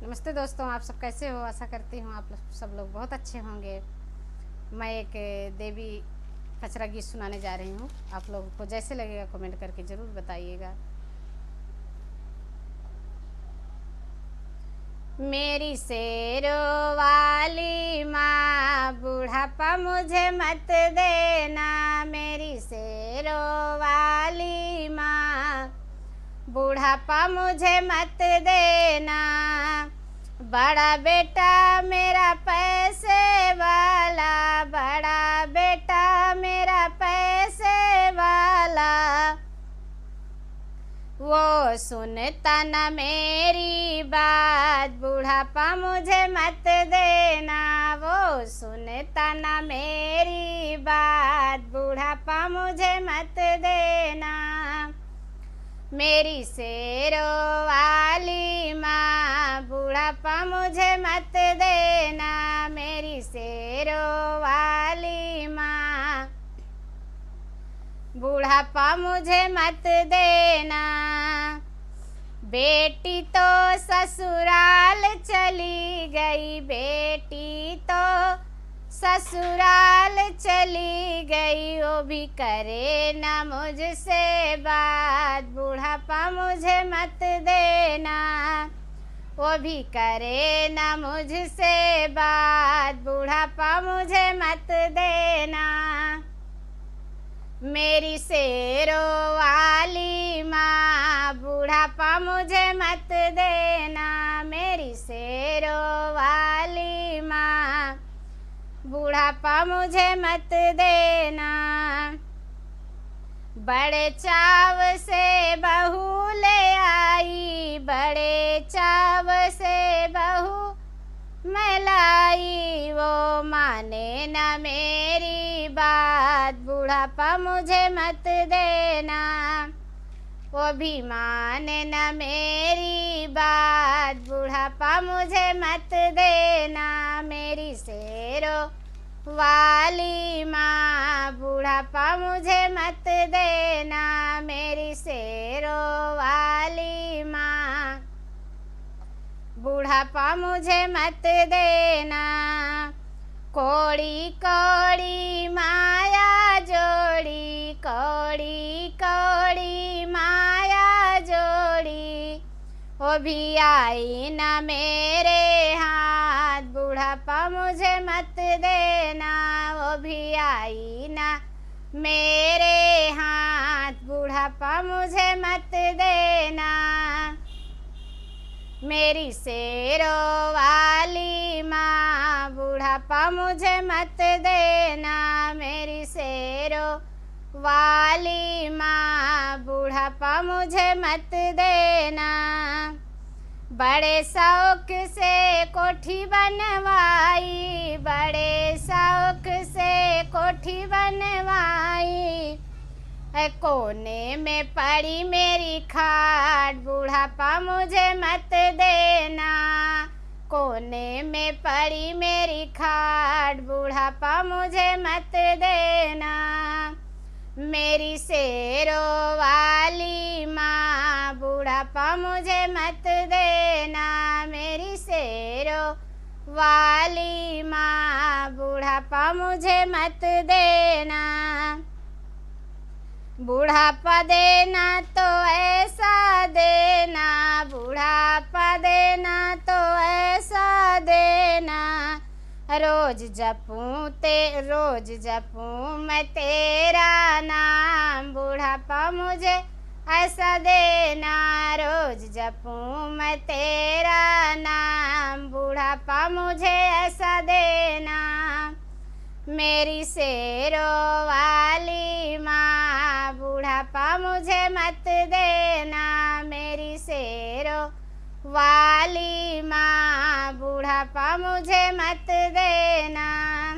नमस्ते दोस्तों, आप सब कैसे हो। आशा करती हूँ आप सब लोग बहुत अच्छे होंगे। मैं एक देवी पचरा गीत सुनाने जा रही हूँ। आप लोगों को जैसे लगेगा कमेंट करके ज़रूर बताइएगा। मेरी शेरों वाली माँ, बुढ़ापा मुझे मत देना। मेरी शेरों वाली माँ, बुढ़ापा मुझे मत देना। बड़ा बेटा मेरा पैसे वाला, बड़ा बेटा मेरा पैसे वाला, वो सुनता न मेरी बात। बुढ़ापा मुझे मत देना, वो सुनता न मेरी बात। बुढ़ापा मुझे मत देना। मेरी शेरों वाली माँ, बुढ़ापा मुझे मत देना। मेरी शेरों वाली माँ, बुढ़ापा मुझे मत देना। बेटी तो ससुराल चली गई, बेटी तो ससुराल चली गई। वो भी करे ना मुझसे बात। बुढ़ापा मुझे मत देना, वो भी करे ना मुझसे बात। बुढ़ापा मुझे मत देना। मेरी शेरों वाली माँ, बुढ़ापा मुझे मत देना। मेरी शेरों वाली माँ, बुढ़ापा मुझे मत देना। बड़े चाव से बहू ले आई, बड़े चाव से बहू मैं लाई। वो माने ना मेरी बात। बुढ़ापा मुझे मत देना, वो भी माने ना मेरी बात। बुढ़ापा मुझे मत देना। मेरी शेरों वाली माँ, बुढ़ापा मुझे मत देना। मेरी शेरों वाली माँ, बुढ़ापा मुझे मत देना। कोड़ी कोड़ी माया जोड़ी, कोड़ी कोड़ी माया जोड़ी, वो भी आई ना मेरे हाथ। बुढ़ापा मुझे मत देना, वो भी आई ना मेरे हाथ। बुढ़ापा मुझे मत देना। मेरी शेरों वाली माँ, बुढ़ापा मुझे मत देना। मेरी शेरों वाली माँ, बुढ़ापा मुझे मत देना। बड़े शौक से कोठी बनवाई, बड़े शौक से कोठी बनवाई। कोने में पड़ी मेरी खाट। बुढ़ापा मुझे मत देना, कोने में पड़ी मेरी खाट। बुढ़ापा मुझे मत देना। मेरी शेरों वाली माँ, बुढ़ापा मुझे मत देना। मेरी शेरों वाली माँ, बुढ़ापा मुझे मत देना। बुढ़ापा देना तो ऐसा देना, बुढ़ापा देना तो ऐसा देना। रोज जपूं मैं तेरा नाम। बुढ़ापा मुझे ऐसा देना, रोज जपूं मैं तेरा नाम। बुढ़ापा मुझे ऐसा देना। मेरी शेरों वाली माँ, बुढ़ापा मुझे मत देना। मेरी शेरों वाली माँ, बुढ़ापा मुझे मत देना।